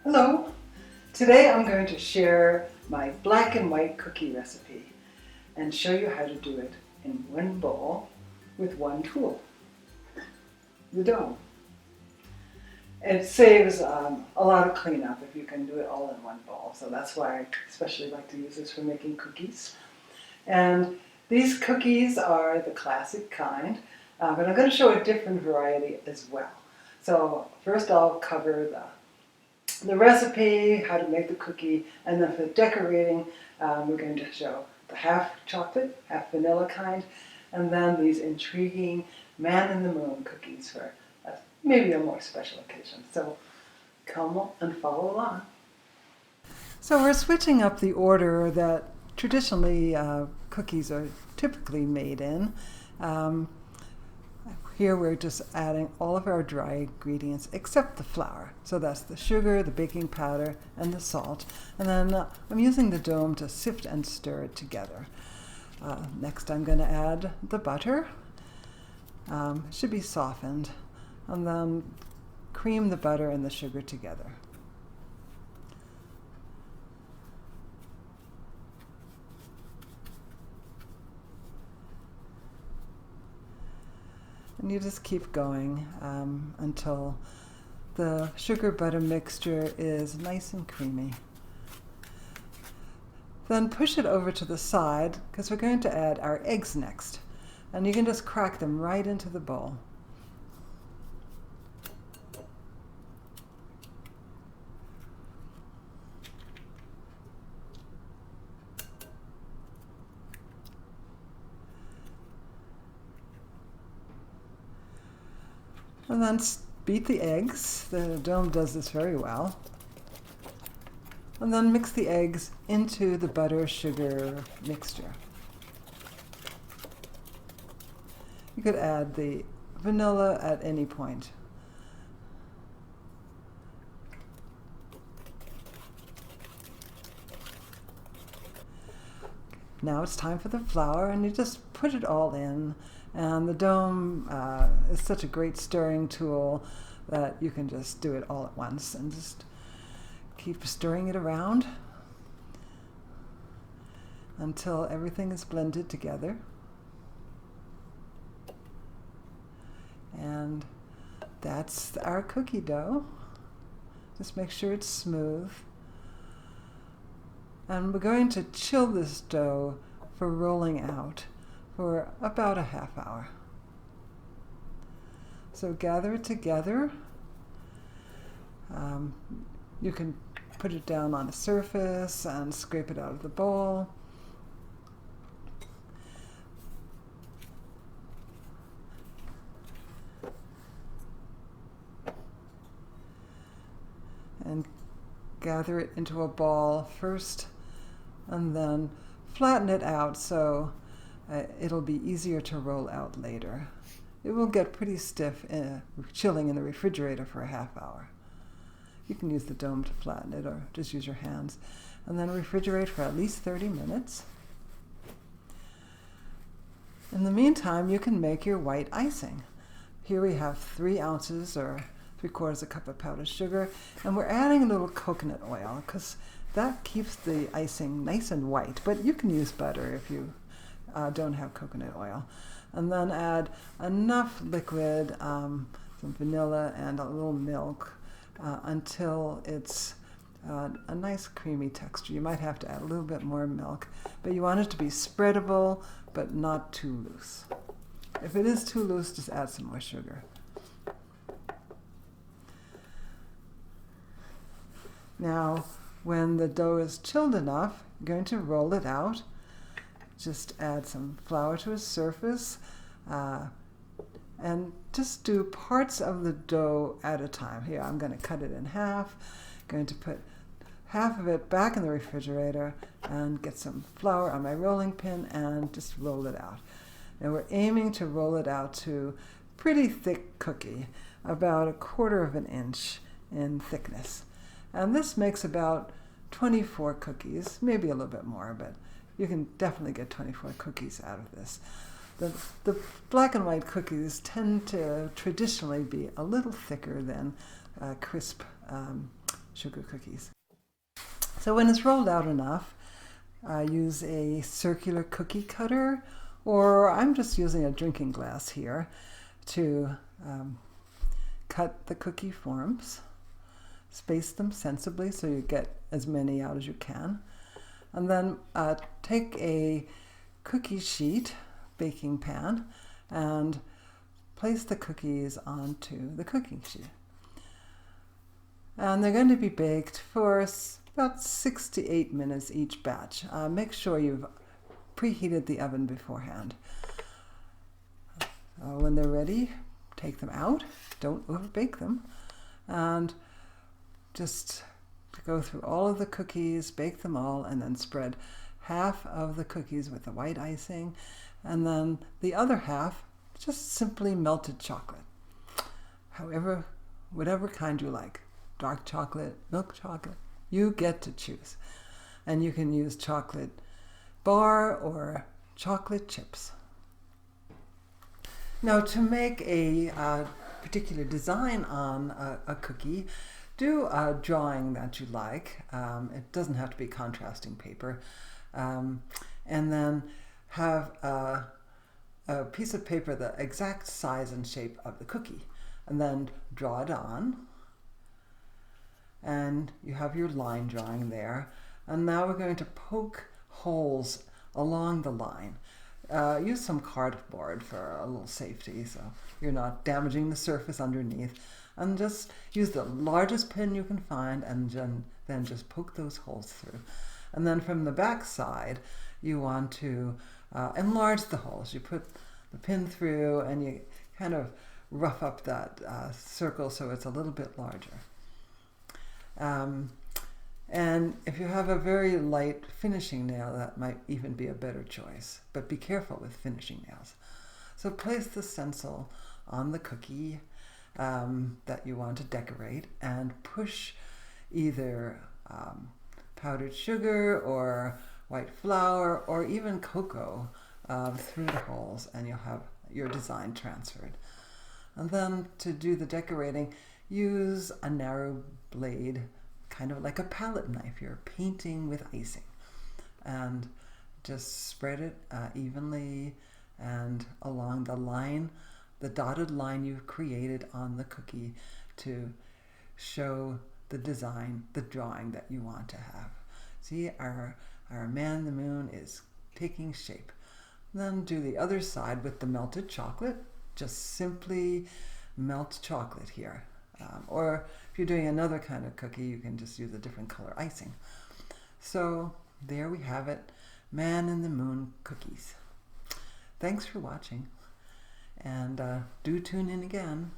Hello! Today I'm going to share my black and white cookie recipe and show you how to do it in one bowl with one tool, the dough. It saves a lot of cleanup if you can do it all in one bowl, so that's why I especially like to use this for making cookies. And these cookies are the classic kind, but I'm going to show a different variety as well. So first I'll cover the recipe, how to make the cookie, and then for decorating, we're going to show the half chocolate, half vanilla kind, and then these intriguing man-in-the-moon cookies for maybe a more special occasion. So come and follow along. So we're switching up the order that traditionally cookies are typically made in. Here we're just adding all of our dry ingredients except the flour. So that's the sugar, the baking powder, and the salt. And then I'm using the dome to sift and stir it together. Next I'm going to add the butter. It should be softened. And then cream the butter and the sugar together. And you just keep going until the sugar butter mixture is nice and creamy. Then push it over to the side because we're going to add our eggs next. And you can just crack them right into the bowl. And then beat the eggs. The dome does this very well. And then mix the eggs into the butter-sugar mixture. You could add the vanilla at any point. Now it's time for the flour, and you just put it all in. And the dome is such a great stirring tool that you can just do it all at once and just keep stirring it around until everything is blended together. And that's our cookie dough. Just make sure it's smooth. And we're going to chill this dough for rolling out for about a half hour. So gather it together. You can put it down on a surface and scrape it out of the bowl. And gather it into a ball first and then flatten it out so it'll be easier to roll out later. It will get pretty stiff chilling in the refrigerator for a half hour. You can use the dome to flatten it or just use your hands. And then refrigerate for at least 30 minutes. In the meantime, you can make your white icing. Here we have 3 ounces or 3/4 cup of powdered sugar, and we're adding a little coconut oil because that keeps the icing nice and white, but you can use butter if you don't have coconut oil. And then add enough liquid, some vanilla and a little milk until it's a nice creamy texture. You might have to add a little bit more milk, but you want it to be spreadable but not too loose. If it is too loose, just add some more sugar. Now, when the dough is chilled enough, you're going to roll it out. Just add some flour to a surface and just do parts of the dough at a time. Here, I'm going to cut it in half. Going to put half of it back in the refrigerator and get some flour on my rolling pin and just roll it out. And we're aiming to roll it out to pretty thick cookie, about 1/4 inch in thickness. And this makes about 24 cookies, maybe a little bit more, but you can definitely get 24 cookies out of this. The black and white cookies tend to traditionally be a little thicker than crisp sugar cookies. So when it's rolled out enough, use a circular cookie cutter, or I'm just using a drinking glass here to cut the cookie forms. Space them sensibly so you get as many out as you can. And then take a cookie sheet, baking pan, and place the cookies onto the cooking sheet. And they're going to be baked for about 6 to 8 minutes each batch. Make sure you've preheated the oven beforehand. When they're ready, take them out. Don't overbake them. And just go through all of the cookies, bake them all, and then spread half of the cookies with the white icing, and then the other half just simply melted chocolate. Whatever kind you like. Dark chocolate, milk chocolate, you get to choose. And you can use chocolate bar or chocolate chips. Now, to make a particular design on a cookie, do a drawing that you like. It doesn't have to be contrasting paper. And then have a piece of paper the exact size and shape of the cookie. And then draw it on. And you have your line drawing there. And now we're going to poke holes along the line. Use some cardboard for a little safety so you're not damaging the surface underneath. And just use the largest pin you can find and then just poke those holes through. And then from the back side, you want to enlarge the holes. You put the pin through and you kind of rough up that circle so it's a little bit larger. And if you have a very light finishing nail, that might even be a better choice. But be careful with finishing nails. So place the stencil on the cookie that you want to decorate and push either powdered sugar or white flour or even cocoa through the holes, and you'll have your design transferred. And then to do the decorating, use a narrow blade, kind of like a palette knife. You're painting with icing. And just spread it evenly and along the line, the dotted line you've created on the cookie to show the design, the drawing that you want to have. See, our man in the moon is taking shape. Then do the other side with the melted chocolate. Just simply melt chocolate here. Or if you're doing another kind of cookie, you can just use a different color icing. So there we have it, man in the moon cookies. Thanks for watching, and do tune in again.